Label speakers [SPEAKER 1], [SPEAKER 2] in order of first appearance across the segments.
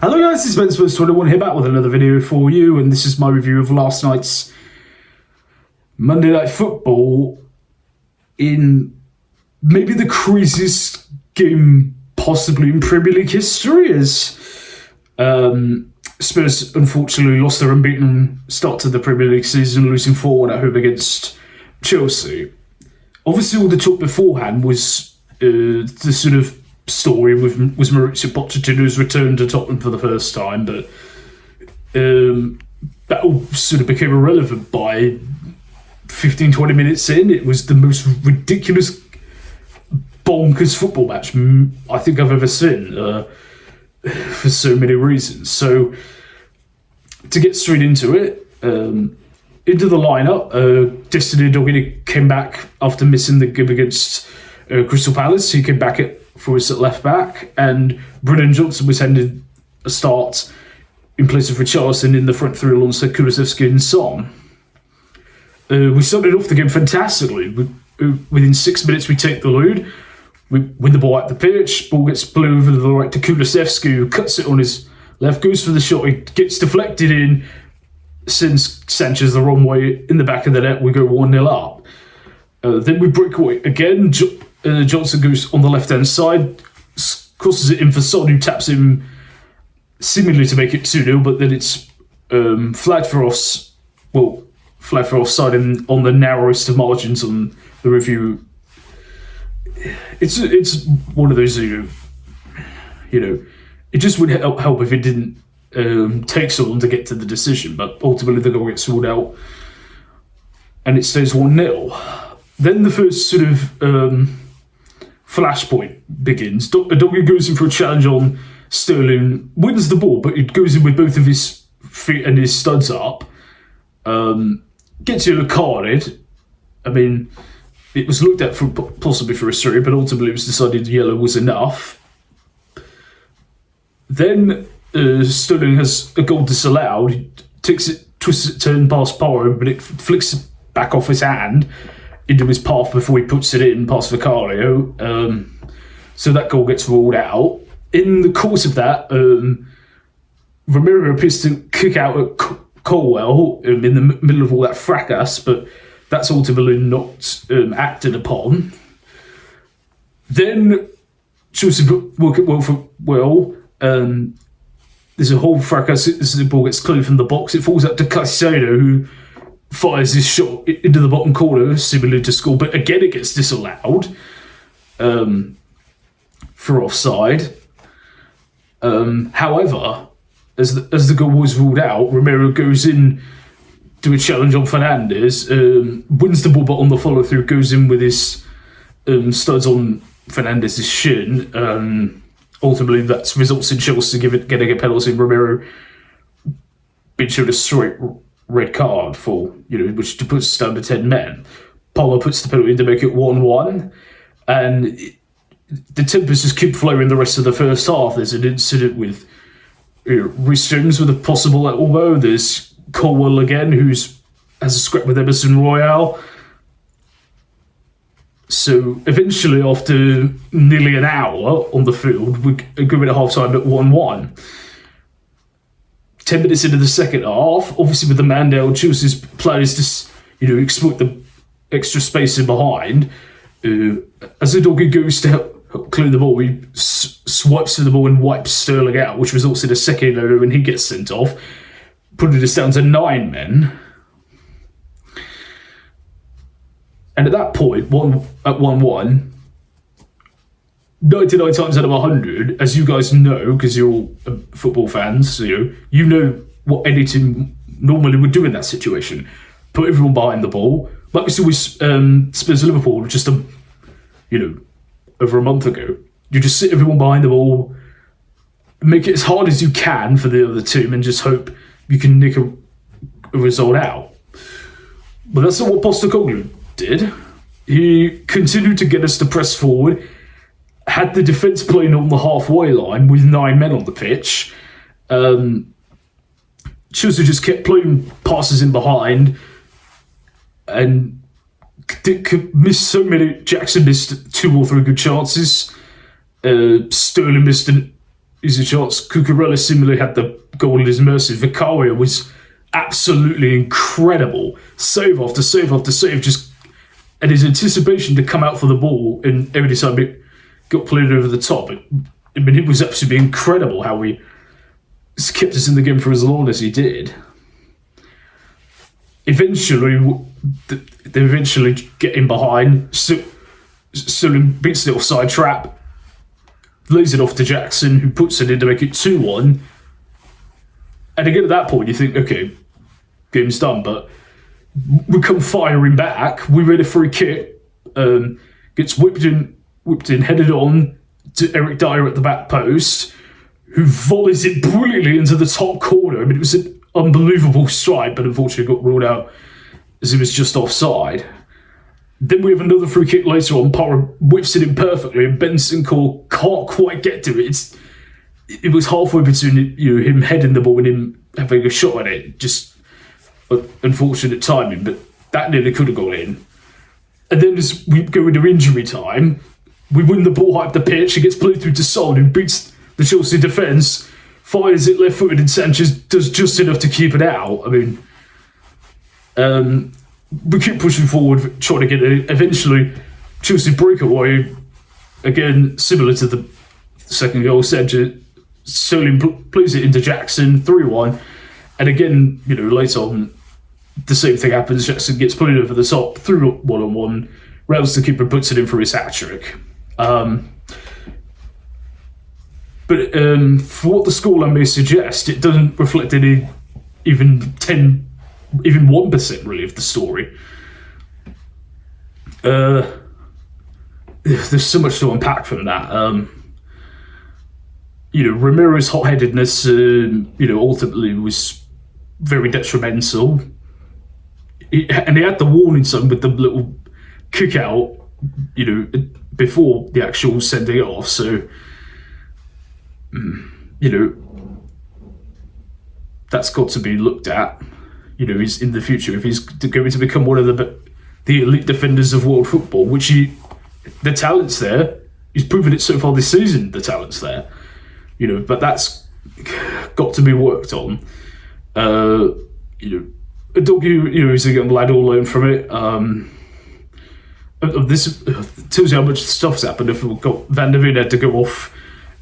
[SPEAKER 1] Hello guys, it's Spurs 21 here, back with another video for you, and this is my review of last night's Monday Night Football in maybe the craziest game possibly in Premier League history, as Spurs unfortunately lost their unbeaten start to the Premier League season, losing 4-1 at home against Chelsea. Obviously all the talk beforehand was the sort of story was Mauricio Pochettino's return to Tottenham for the first time, but that all sort of became irrelevant by 15-20 minutes in. It was the most ridiculous, bonkers football match I think I've ever seen, for so many reasons. So to get straight into it, into the lineup, Destiny Doggy came back after missing the game against Crystal Palace. He came back for us at left back, and Brennan Johnson was handed a start in place of Richarlison in the front three alongside Kulusevski and Son. We started off the game fantastically. Within 6 minutes, we take the lead. We win the ball at the pitch. Ball gets blown over to the right to Kulusevski, who cuts it on his left, goes for the shot. He gets deflected in, sends Sanchez the wrong way in the back of the net. We go 1-0 up. Then we break away again. Johnson goes on the left-hand side, crosses it in for Son, who taps him seemingly to make it 2-0, but then it's flagged for offside on the narrowest of margins on the review. It's one of those, it just would help if it didn't take so long to get to the decision, but ultimately the goal gets ruled out and it stays 1-0. Then the first sort of flashpoint begins. Doggy goes in for a challenge on Sterling, wins the ball, but it goes in with both of his feet and his studs up. Gets yellow carded. I mean, it was looked at possibly for a straight, but ultimately it was decided yellow was enough. Then Sterling has a goal disallowed. He takes it, twists it, turn past Porro, but it flicks it back off his hand into his path before he puts it in past Vicario. So that goal gets ruled out. In the course of that, Romero appears to kick out at Colwell in the middle of all that fracas, but that's ultimately not acted upon. Then Chelsea work it well for there's a whole fracas as the ball gets cleared from the box. It falls out to Caicedo, who fires his shot into the bottom corner, similar to score, but again it gets disallowed for offside. However, as the goal was ruled out, Romero goes in to a challenge on Fernandes, wins the ball, but on the follow through goes in with his studs on Fernandes' shin. Ultimately, that results in Chelsea getting a penalty. Romero being shown a straight red card for, which puts us down to 10 men. Paulo puts the penalty to make it 1-1, and the tempers just keep flowing the rest of the first half. There's an incident with Reece James with a possible elbow. There's Colwell again, has a scrap with Emerson Royale. So eventually, after nearly an hour on the field, we go in at half-time at 1-1. 10 minutes into the second half, obviously with the man down, Chelsea's plan is to, exploit the extra space in behind. As the doggy goes to help clear the ball, he swipes to the ball and wipes Sterling out, which results in a second error and he gets sent off, putting us down to 9 men. And at that point, at 1-1, 99 times out of 100, as you guys know, because you're all football fans, you know what any team normally would do in that situation. Put everyone behind the ball. Like we saw with Spurs-Liverpool just over a month ago. You just sit everyone behind the ball, make it as hard as you can for the other team, and just hope you can nick a result out. But that's not what Postecoglou did. He continued to get us to press forward, had the defence playing on the halfway line with 9 men on the pitch. Chelsea just kept playing passes in behind and missed so many. Jackson missed 2 or 3 good chances. Sterling missed is a chance. Cucurella similarly had the goal at his mercy. Vicario was absolutely incredible. Save after save after save, just and his anticipation to come out for the ball, and every time it got played over the top. I mean, it was absolutely incredible how he kept us in the game for as long as he did. Eventually, they eventually get in behind. Sterling beats the offside trap, lays it off to Jackson, who puts it in to make it 2-1. And again, at that point, you think, okay, game's done, but we come firing back. We made a free kick, gets whipped in, headed on to Eric Dyer at the back post, who volleys it brilliantly into the top corner. I mean, it was an unbelievable strike, but unfortunately got ruled out as it was just offside. Then we have another free kick later on. Parra whips it in perfectly, and Bentancur can't quite get to it. It was halfway between him heading the ball and him having a shot at it. Just unfortunate timing, but that nearly could have gone in. And then as we go into injury time, we win the ball high up the pitch. It gets played through to Son, who beats the Chelsea defence, fires it left-footed, and Sanchez does just enough to keep it out. I mean, we keep pushing forward, trying to get it. Eventually, Chelsea break away. Again, similar to the second goal, Sanchez Sterling plays it into Jackson, 3-1. And again, later on, the same thing happens. Jackson gets played over the top, through one-on-one. Rails the keeper, puts it in for his hat-trick. But for what the scoreline may suggest, it doesn't reflect any even 1% really of the story. There's so much to unpack from that. Ramiro's hot-headedness, ultimately was very detrimental. And he had the warning sign with the little kick out, before the actual sending it off. So, that's got to be looked at. He's in the future, if he's going to become one of the elite defenders of world football, which the talent's there. He's proven it so far this season. The talent's there, but that's got to be worked on. Adoglu, is a young lad all learn from it. This tells you how much stuff's happened. If we've got Van der Ven had to go off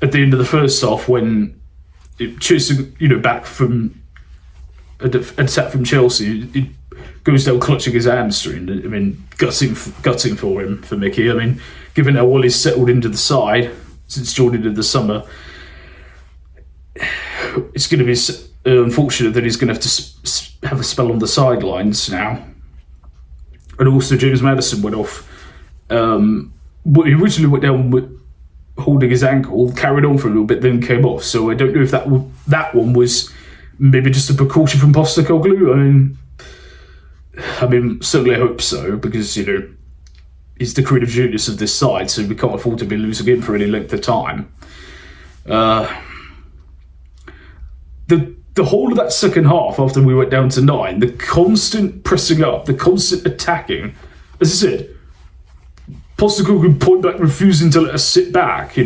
[SPEAKER 1] at the end of the first half when chasing, back from an attack from Chelsea, it goes down clutching his hamstring. I mean, gutting for him, for Mickey. I mean, given how well he's settled into the side since joining in the summer, it's going to be unfortunate that he's going to have to have a spell on the sidelines now. And also, James Maddison went off. He originally went down with holding his ankle, carried on for a little bit, then came off. So I don't know if that one was maybe just a precaution from Postecoglou. I mean, certainly I hope so, because he's the creative genius of this side, so we can't afford to be losing him for any length of time. The whole of that second half, after we went down to 9, the constant pressing up, the constant attacking, as I said, Postecoglou point blank refusing to let us sit back,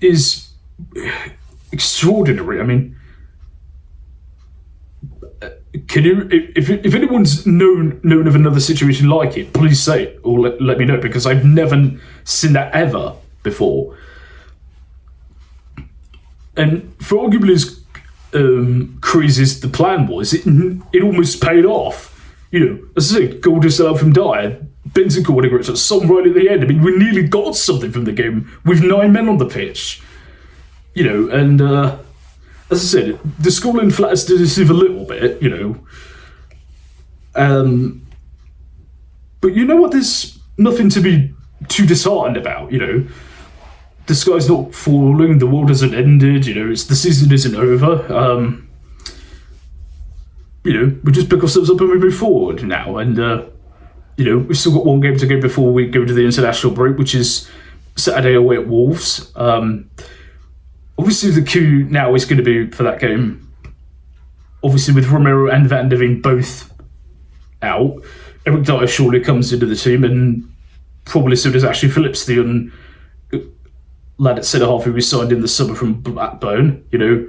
[SPEAKER 1] is extraordinary. I mean, can you, if anyone's known of another situation like it, please say it or let me know, because I've never seen that ever before. And for arguably as crazy as the plan was, it almost paid off. As I say, goal disallowed from Dyer, Bentancur would have got some right at the end. I mean, we nearly got something from the game with 9 men on the pitch. And as I said, the scoreline flatters to deceive a little bit, But you know what? There's nothing to be too disheartened about, The sky's not falling, the world hasn't ended, the season isn't over. We just pick ourselves up and we move forward now. And, we've still got one game to go before we go to the international break, which is Saturday away at Wolves. Obviously, the cue now is going to be for that game. Obviously, with Romero and Van der Ven both out, Eric Dyer surely comes into the team, and probably so does Ashley Phillips, the lad at centre half who we signed in the summer from Blackburn. You know,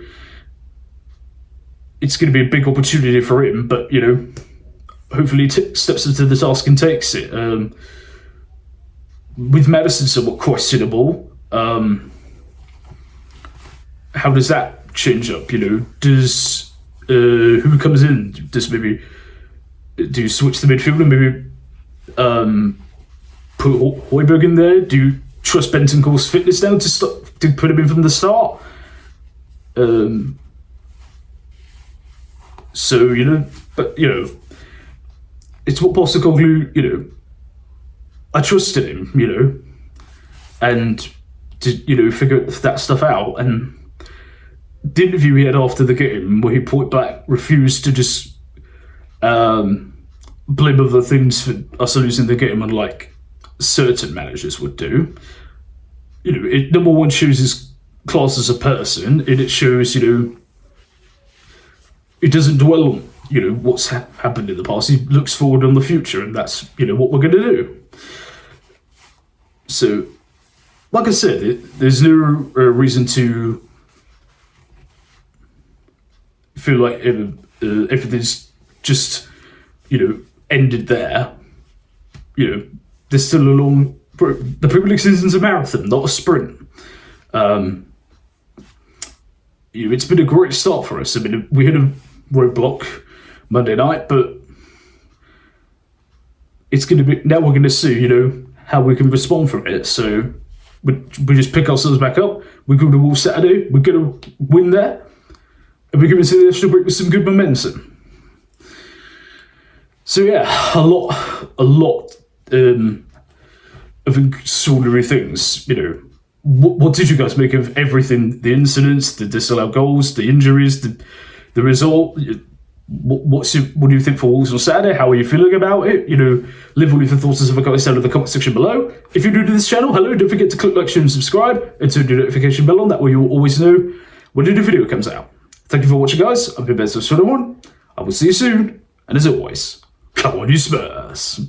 [SPEAKER 1] it's going to be a big opportunity for him, but you know, hopefully he steps into the task and takes it. With Madison somewhat questionable, how does that change up? You know, does who comes in? Does maybe do you switch the midfield and maybe put Højbjerg in there? Do you trust Bentancur's fitness now to put him in from the start? So you know, but you know, it's what Postecoglou. You know, I trusted him. You know, and to figure that stuff out. And the interview he had after the game, where he point blank refused to just blame other things for us losing the game, unlike certain managers would do. You know, it number one shows his class as a person, and it shows it doesn't dwell on what's happened in the past. He looks forward on the future, and that's what we're going to do. So, like I said, there's no reason to feel like everything's just ended there. There's still a long. The Premier League season's a marathon, not a sprint. It's been a great start for us. I mean, we hit a roadblock Monday night, but it's going to be now. We're going to see, how we can respond from it. So we just pick ourselves back up. We go to Wolves Saturday. We're going to win there, and we're going to see the national break with some good momentum. So yeah, a lot of extraordinary things. What did you guys make of everything? The incidents, the disallowed goals, the injuries, the result. What do you think for Wolves on Saturday? How are you feeling about it? Leave all your thoughts and stuff down in the comment section below. If you're new to this channel, hello, don't forget to click like, share and subscribe, and turn the notification bell on. That way you'll always know when a new video comes out. Thank you for watching, guys. I've been Best of Solomon. I will see you soon, and as always, come on you Spurs.